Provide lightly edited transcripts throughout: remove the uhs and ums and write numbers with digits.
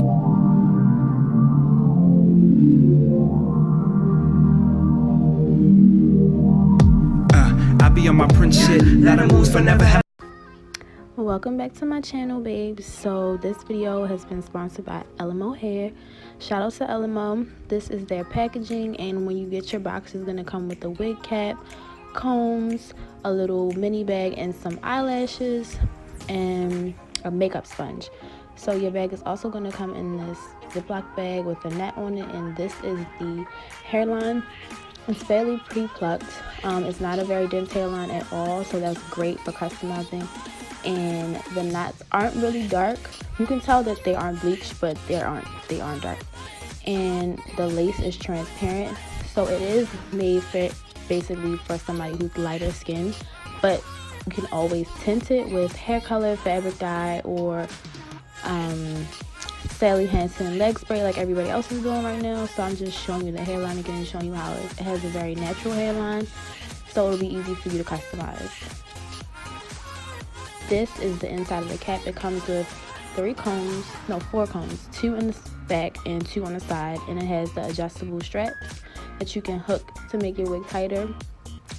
I be on my prince shit, lot of moves for never have. Welcome back to my channel, babes. So this video has been sponsored by Elemo hair. Shout out to Elemo. This is their packaging, and when you get your box, it's going to come with a wig cap, combs, a little mini bag, and some eyelashes, and a makeup sponge. So your bag is also going to come in this Ziploc bag with a net on it, and this is the hairline. It's fairly pre-plucked. It's not a very dense hairline at all, so that's great for customizing. And the knots aren't really dark. You can tell that they aren't bleached, but they aren't dark. And the lace is transparent, so it is made for basically for somebody who's lighter skin, but you can always tint it with hair color, fabric dye, or Sally Hansen leg spray like everybody else is doing right now. So I'm just showing you the hairline again, showing you how it has a very natural hairline, so it'll be easy for you to customize. This is the inside of the cap. It comes with 4 combs, 2 in the back and 2 on the side, and it has the adjustable straps that you can hook to make your wig tighter.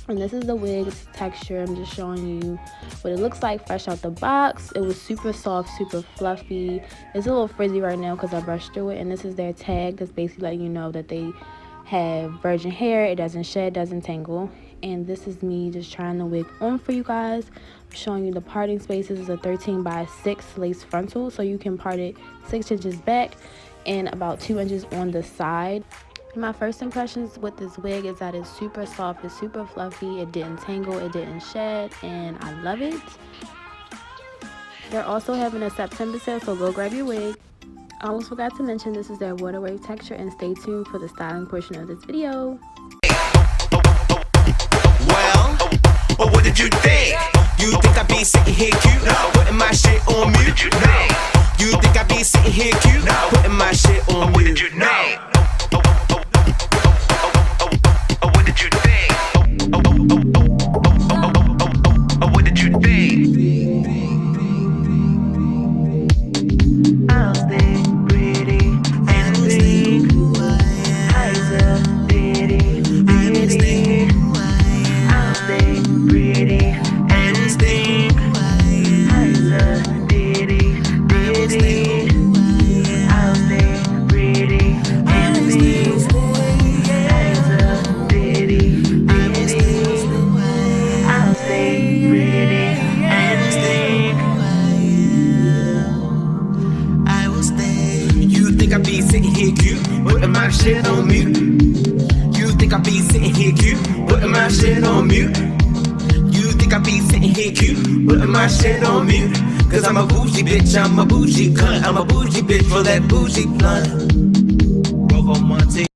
And this is the wig's texture. I'm just showing you what it looks like fresh out the box. It was super soft, super fluffy. It's a little frizzy right now because I brushed through it. And this is their tag that's basically letting you know that they have virgin hair. It doesn't shed, doesn't tangle. And this is me just trying the wig on for you guys. I'm showing you the parting spaces. It's a 13x6 lace frontal, so you can part it 6 inches back and about 2 inches on the side. My first impressions with this wig is that it's super soft, it's super fluffy, it didn't tangle, it didn't shed, and I love it. They're also having a September sale, so go grab your wig. I almost forgot to mention this is their water wave texture, and stay tuned for the styling portion of this video. Well, what did you think? You think I be sitting here cute, putting my shit on mute? You think I be sitting here cute, putting my shit on mute? What did you think? What did you think? What did you think? I'll stay pretty and think Heiser, pretty. I'll stay pretty and think Heiser, pretty. I'll stay pretty and think I be sitting here cute, putting my shit on mute. You think I be sitting here cute, putting my shit on mute. You think I be sitting here cute, putting my shit on mute. Cause I'm a bougie bitch, I'm a bougie cunt, I'm a bougie bitch for that bougie blunt. Rover Monte,